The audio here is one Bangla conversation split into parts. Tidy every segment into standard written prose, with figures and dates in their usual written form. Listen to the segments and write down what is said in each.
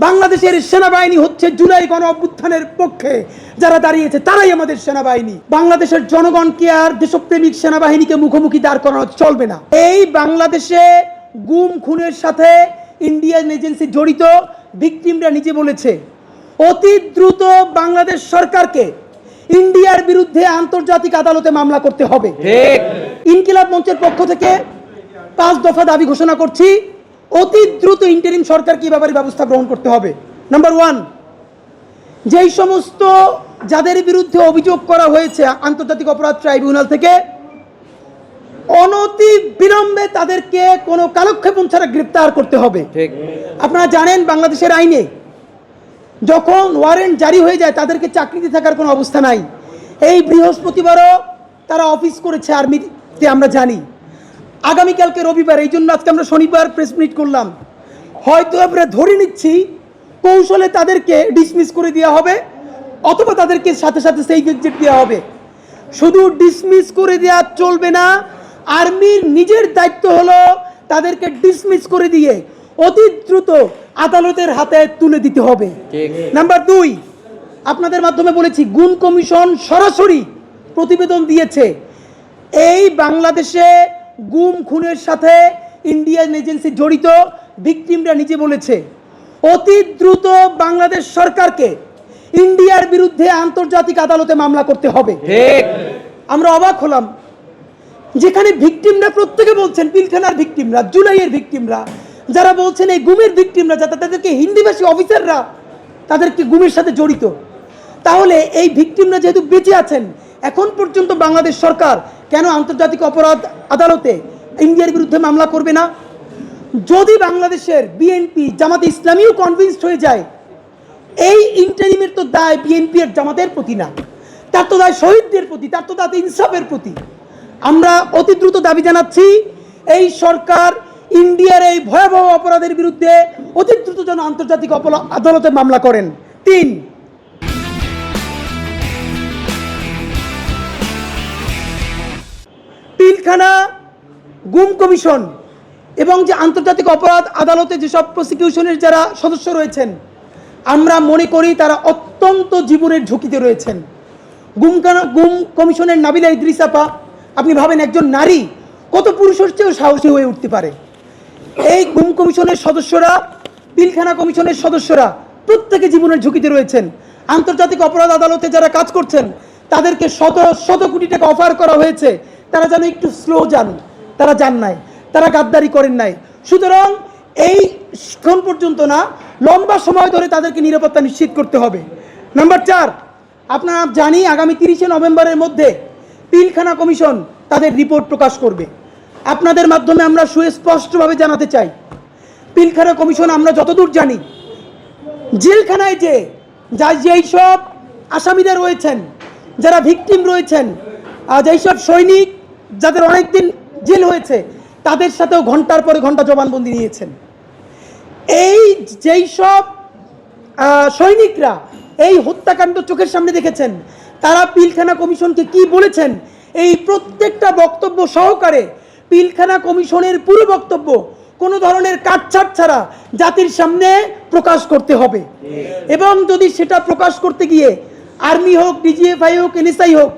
বাংলাদেশের সেনাবাহিনী হচ্ছে জুলাই গণ অভ্যুত্থানের পক্ষে যারা দাঁড়িয়েছে তারাই আমাদের সেনাবাহিনী। বাংলাদেশের জনগণকে আর দেশপ্রেমিক সেনাবাহিনীকে মুখোমুখি দাঁড় করানো চলবে না। এই বাংলাদেশে গুম খুনের সাথে ইন্ডিয়ান এজেন্সি জড়িত, ভিকটিমরা নিজে বলেছে। অতি দ্রুত বাংলাদেশ সরকারকে ইন্ডিয়ার বিরুদ্ধে আন্তর্জাতিক আদালতে মামলা করতে হবে। ইনকিলাব মঞ্চের পক্ষ থেকে 5 দফা দাবি ঘোষণা করছি। অতি দ্রুত ইন্টারিম সরকারকে এই ব্যাপারে ব্যবস্থা গ্রহণ করতে হবে। নাম্বার 1, যেই সমস্ত যাদের বিরুদ্ধে অভিযোগ করা হয়েছে আন্তর্জাতিক অপরাধ ট্রাইব্যুনাল থেকে, অনতি বিলম্বে তাদেরকে কোনো কালক্ষেপণ ছাড়া গ্রেপ্তার করতে হবে। আপনারা জানেন বাংলাদেশের আইনে যখন ওয়ারেন্ট জারি হয়ে যায় তাদেরকে চাকরিতে থাকার কোনো অবস্থা নাই। এই বৃহস্পতিবারও তারা অফিস করেছে আর্মিতে, আমরা জানি। আগামীকালকে রবিবার, এই জন্য আজকে আমরা শনিবার প্রেস মিট করলাম। হয়তো আমরা ধরে নিচ্ছি কৌশলে তাদেরকে ডিসমিস করে দেওয়া হবে, অথবা তাদেরকে সাথে সাথে সেই এক্সিট দেওয়া হবে। শুধু ডিসমিস করে দেওয়া চলবে না, আর্মির নিজের দায়িত্ব হলো তাদেরকে ডিসমিস করে দিয়ে অতি দ্রুত আদালতের হাতে তুলে দিতে হবে। নাম্বার 2, আপনাদের মাধ্যমে বলেছি, গুম কমিশন সরাসরি প্রতিবেদন দিয়েছে এই বাংলাদেশে গুম খুনের সাথে ইন্ডিয়ান এজেন্সি জড়িত, ভিকটিমরা নিজে বলেছে। অতি দ্রুত বাংলাদেশ সরকারকে ইন্ডিয়ার বিরুদ্ধে আন্তর্জাতিক আদালতে মামলা করতে হবে। আমরা অবাক হলাম, যেখানে ভিকটিমরা প্রত্যেকে বলছেন, পিলখানার ভিকটিমরা, জুলাইয়ের ভিকটিমরা, যারা বলছেন এই গুমের ভিকটিমরা, যাতে তাদেরকে হিন্দিভাষী অফিসাররা তাদেরকে গুমের সাথে জড়িত। তাহলে এই ভিকটিমরা যেহেতু বেঁচে আছেন, এখন পর্যন্ত বাংলাদেশ সরকার কেন আন্তর্জাতিক অপরাধ আদালতে ইন্ডিয়ার বিরুদ্ধে মামলা করবে না? যদি বাংলাদেশের বিএনপি, জামাতে ইসলামীও কনভিন্সড হয়ে যায়, এই ইন্টারিমের তো দায় বিএনপি আর জামাতের প্রতি না, তার তো দায় শহীদদের প্রতি, তার তো দায় ইনসাফের প্রতি। আমরা অতি দ্রুত দাবি জানাচ্ছি এই সরকার ইন্ডিয়ার এই ভয়াবহ অপরাধের বিরুদ্ধে অতি দ্রুত যেন আন্তর্জাতিক আদালতে মামলা করেন। 3, পিলখানা গুম কমিশন এবং যে আন্তর্জাতিক অপরাধ আদালতে যেসব প্রসিকিউশনের যারা সদস্য রয়েছেন, আমরা মনে করি তারা অত্যন্ত জীবনের ঝুঁকিতে রয়েছেন। গুম কমিশনের নাবিলা ইদ্রিস আপা, আপনি ভাবেন একজন নারী কত পুরুষের চেয়েও সাহসী হয়ে উঠতে পারে। এই গুম কমিশনের সদস্যরা, পিলখানা কমিশনের সদস্যরা প্রত্যেকে জীবনের ঝুঁকিতে রয়েছেন। আন্তর্জাতিক অপরাধ আদালতে যারা কাজ করছেন তাদেরকে শত শত কোটি টাকা অফার করা হয়েছে, তারা যেন একটু স্লো যান, তারা যান নাই, তারা গাদ্দারি করেন নাই। সুতরাং এই ক্ষণ পর্যন্ত না, লম্বা সময় ধরে তাদেরকে নিরাপত্তা নিশ্চিত করতে হবে। নাম্বার 4, আপনারা জানি আগামী 30শে নভেম্বরের মধ্যে পিলখানা কমিশন তাদের রিপোর্ট প্রকাশ করবে। আপনাদের মাধ্যমে আমরা সুস্পষ্টভাবে জানাতে চাই, পিলখানা কমিশন আমরা যতদূর জানি জেলখানায় যেই সব আসামিরা রয়েছেন, যারা ভিকটিম রয়েছেন, যেই সব সৈনিক যাদের অনেকদিন জেল হয়েছে, তাদের সাথেও ঘন্টার পরে ঘন্টা জবানবন্দি নিয়েছেন। এই যেই সব সৈনিকরা এই হত্যাকাণ্ড চোখের সামনে দেখেছেন, তারা পিলখানা কমিশনকে কি বলেছেন, এই প্রত্যেকটা বক্তব্য সহকারে পিলখানা কমিশনের পুরো বক্তব্য কোনো ধরনের কাটছাট ছাড়া জাতির সামনে প্রকাশ করতে হবে। এবং যদি সেটা প্রকাশ করতে গিয়ে আর্মি হোক, ডিজিএফআই হোক, এনএসআই হোক,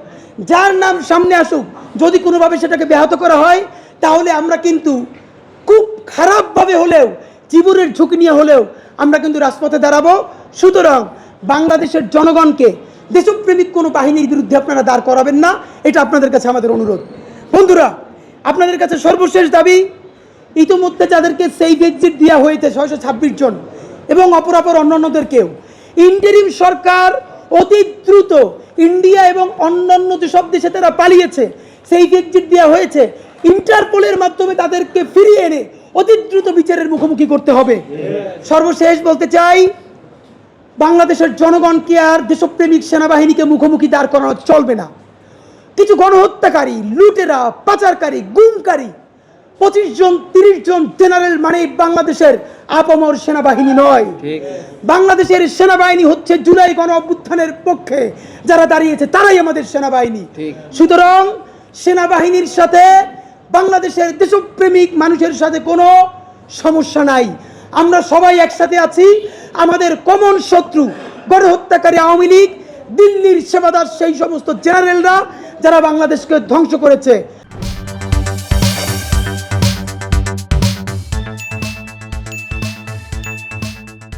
যার নাম সামনে আসুক, যদি কোনোভাবে সেটাকে ব্যাহত করা হয়, তাহলে আমরা কিন্তু খুব খারাপভাবে হলেও, জীবনের ঝুঁকি নিয়ে হলেও আমরা কিন্তু রাজপথে দাঁড়াবো। সুতরাং বাংলাদেশের জনগণকে দেশপ্রেমিক কোনো বাহিনীর বিরুদ্ধে আপনারা দাঁড় করাবেন না, এটা আপনাদের কাছে আমাদের অনুরোধ। বন্ধুরা, আপনাদের কাছে সর্বশেষ দাবি, ইতিমধ্যে যাদেরকে সেফ এক্সিট দেওয়া হয়েছে 626 জন এবং অপরাপর অন্যান্যদেরকেও, ইন্টারিম সরকার অতি দ্রুত ইন্ডিয়া এবং অন্যান্য যেসব দেশে তারা পালিয়েছে, সেফ এক্সিট দেওয়া হয়েছে, ইন্টারপোলের মাধ্যমে তাদেরকে ফিরিয়ে এনে অতি দ্রুত বিচারের মুখোমুখি করতে হবে। সর্বশেষ বলতে চাই, বাংলাদেশের জনগণকে আর দেশপ্রেমিক সেনাবাহিনীকে মুখোমুখি দাঁড় করানো চলবে না। কিছু গণহত্যাকারী, লুটেরা, পাচারকারী, গুমকারী 25 জন 30 জন জেনারেল মানে বাংলাদেশের আপামর সেনাবাহিনী নয়। বাংলাদেশের সেনাবাহিনী হচ্ছে জুলাই গণ অভ্যুত্থানের পক্ষে যারা দাঁড়িয়েছে তারাই আমাদের সেনাবাহিনী। সুতরাং সেনাবাহিনীর সাথে বাংলাদেশের দেশপ্রেমিক মানুষের সাথে কোনো সমস্যা নাই, আমরা সবাই একসাথে আছি। আমাদের কমন শত্রু গণহত্যাকারী আওয়ামী লীগ, দিল্লির সেবাদার সেই সমস্ত জেনারেলরা যারা বাংলাদেশকে ধ্বংস করেছে।